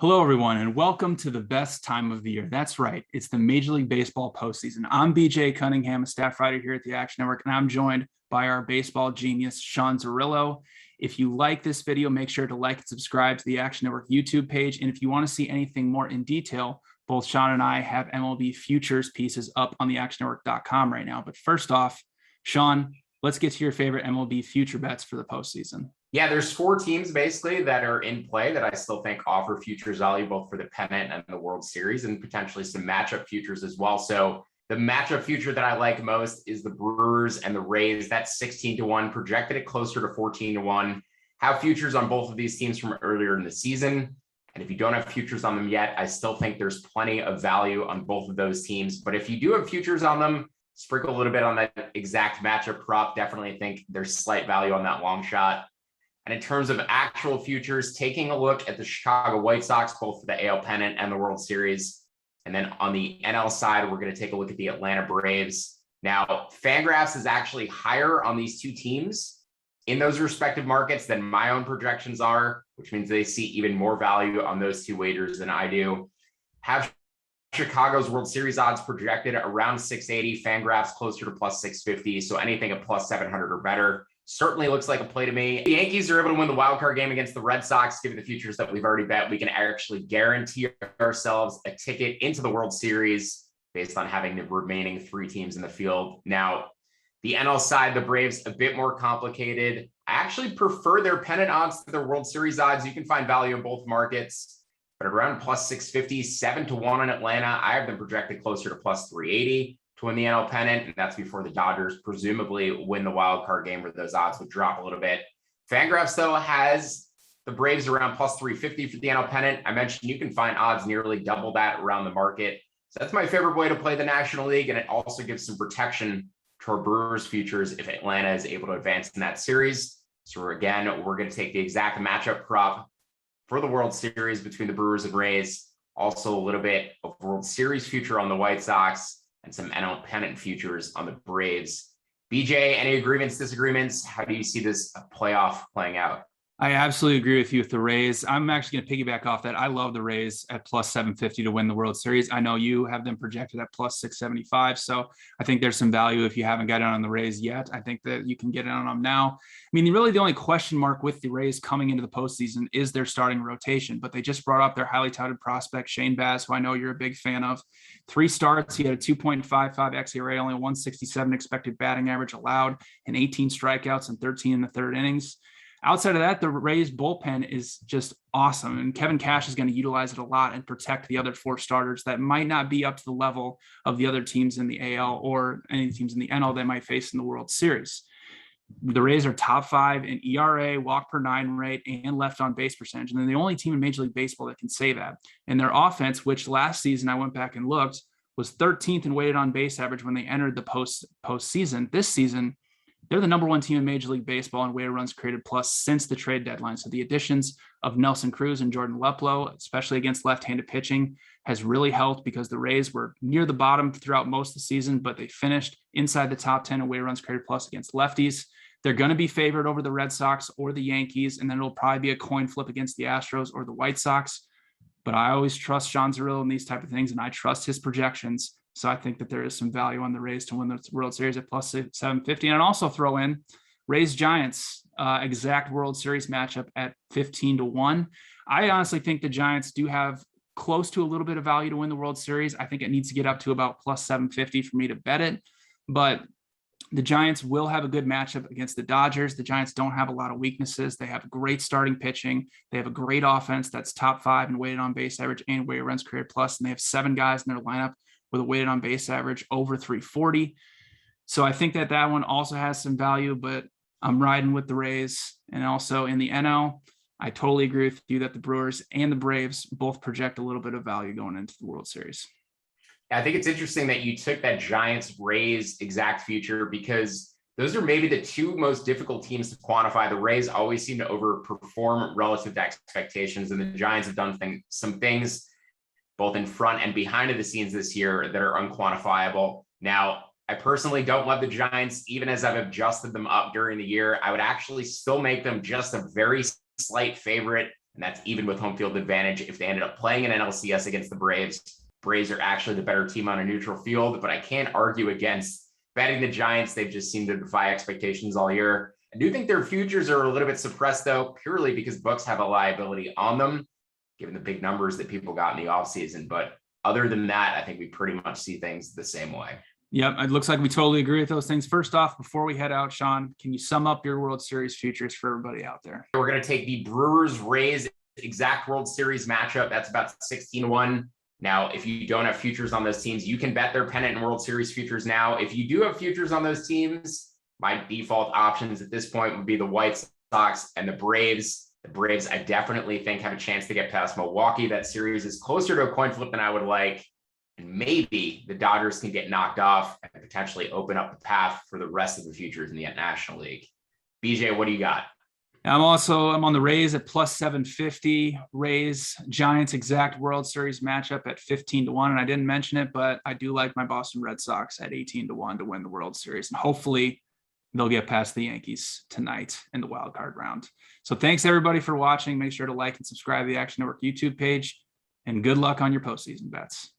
Hello, everyone, and welcome to the best time of the year. That's right. It's the Major League Baseball postseason. I'm BJ Cunningham, a staff writer here at the Action Network, and I'm joined by our baseball genius, Sean Zerillo. If you like this video, make sure to like and subscribe to the Action Network YouTube page. And if you want to see anything more in detail, both Sean and I have MLB futures pieces up on the actionnetwork.com right now. But first off, Sean, let's get to your favorite MLB future bets for the postseason. Yeah, there's four teams basically that are in play that I still think offer futures value, both for the pennant and the World Series, and potentially some matchup futures as well. So the matchup future that I like most is the Brewers and the Rays. That's 16-1, projected it closer to 14-1. Have futures on both of these teams from earlier in the season. And if you don't have futures on them yet, I still think there's plenty of value on both of those teams. But if you do have futures on them, sprinkle a little bit on that exact matchup prop. Definitely think there's slight value on that long shot. And in terms of actual futures, taking a look at the Chicago White Sox, both for the AL pennant and the World Series. And then on the NL side, we're going to take a look at the Atlanta Braves. Now, Fangraphs is actually higher on these two teams in those respective markets than my own projections are, which means they see even more value on those two wagers than I do. Have Chicago's World Series odds projected around 680, Fangraphs closer to plus 650. So anything at plus 700 or better certainly looks like a play to me. The Yankees are able to win the wild card game against the Red Sox. Given the futures that we've already bet, we can actually guarantee ourselves a ticket into the World Series based on having the remaining three teams in the field. Now, the NL side, the Braves, a bit more complicated. I actually prefer their pennant odds to their World Series odds. You can find value in both markets, but around plus 650, 7-1 in Atlanta. I have them projected closer to plus 380. To win the NL pennant, and that's before the Dodgers presumably win the wild card game where those odds would drop a little bit. Fangraphs, though, has the Braves around plus 350 for the NL pennant. I mentioned you can find odds nearly double that around the market. So that's my favorite way to play the National League, and it also gives some protection to our Brewers futures if Atlanta is able to advance in that series. So again, we're going to take the exact matchup prop for the World Series between the Brewers and Rays. Also a little bit of World Series future on the White Sox, and some NL pennant futures on the Braves. BJ, any agreements, disagreements? How do you see this playoff playing out? I absolutely agree with you with the Rays. I'm actually going to piggyback off that. I love the Rays at plus 750 to win the World Series. I know you have them projected at plus 675. So I think there's some value if you haven't got in on the Rays yet. I think that you can get in on them now. I mean, really the only question mark with the Rays coming into the postseason is their starting rotation, but they just brought up their highly touted prospect, Shane Baz, who I know you're a big fan of. 3 starts. He had a 2.55 xERA, only 167 expected batting average allowed, and 18 strikeouts and 13 in the third innings. Outside of that, the Rays bullpen is just awesome. And Kevin Cash is going to utilize it a lot and protect the other 4 starters that might not be up to the level of the other teams in the AL or any teams in the NL they might face in the World Series. The Rays are top 5 in ERA, walk per 9 rate, and left on base percentage. And they're the only team in Major League Baseball that can say that. And their offense, which last season I went back and looked, was 13th in weighted on base average when they entered the postseason. This season, they're the number 1 team in Major League Baseball in weighted runs created plus since the trade deadline. So the additions of Nelson Cruz and Jordan Luplow, especially against left-handed pitching, has really helped because the Rays were near the bottom throughout most of the season, but they finished inside the top 10 in weighted runs created plus against lefties. They're going to be favored over the Red Sox or the Yankees, and then it'll probably be a coin flip against the Astros or the White Sox. But I always trust Sean Zerillo in these type of things, and I trust his projections. So I think that there is some value on the Rays to win the World Series at plus 750. And I'd also throw in Rays Giants exact World Series matchup at 15-1. I honestly think the Giants do have close to a little bit of value to win the World Series. I think it needs to get up to about plus 750 for me to bet it. But the Giants will have a good matchup against the Dodgers. The Giants don't have a lot of weaknesses. They have great starting pitching. They have a great offense that's top 5 in weighted on base average and weighted runs created plus. And they have 7 guys in their lineup with a weighted on base average over 340. So I think that one also has some value, but I'm riding with the Rays. And also in the NL, I totally agree with you that the Brewers and the Braves both project a little bit of value going into the World Series. I think it's interesting that you took that Giants Rays exact future because those are maybe the 2 most difficult teams to quantify. The Rays always seem to overperform relative to expectations, and the Giants have done some things both in front and behind the scenes this year that are unquantifiable. Now, I personally don't love the Giants, even as I've adjusted them up during the year. I would actually still make them just a very slight favorite And that's even with home field advantage. If they ended up playing an NLCS against the Braves are actually the better team on a neutral field, but I can't argue against betting the Giants. They've just seemed to defy expectations all year. I do think their futures are a little bit suppressed, though, purely because books have a liability on them, given the big numbers that people got in the offseason. But other than that, I think we pretty much see things the same way. Yep, it looks like we totally agree with those things. First off, before we head out, Sean, can you sum up your World Series futures for everybody out there? We're going to take the Brewers-Rays exact World Series matchup. That's about 16-1. Now, if you don't have futures on those teams, you can bet their pennant and World Series futures now. If you do have futures on those teams, my default options at this point would be the White Sox and the Braves. The Braves, I definitely think, have a chance to get past Milwaukee. That series is closer to a coin flip than I would like. And maybe the Dodgers can get knocked off and potentially open up the path for the rest of the futures in the National League. BJ, what do you got? I'm on the Rays at plus 750. Rays Giants exact World Series matchup at 15-1. And I didn't mention it, but I do like my Boston Red Sox at 18-1 to win the World Series. And hopefully they'll get past the Yankees tonight in the wild card round. So thanks everybody for watching. Make sure to like and subscribe to the Action Network YouTube page, and good luck on your postseason bets.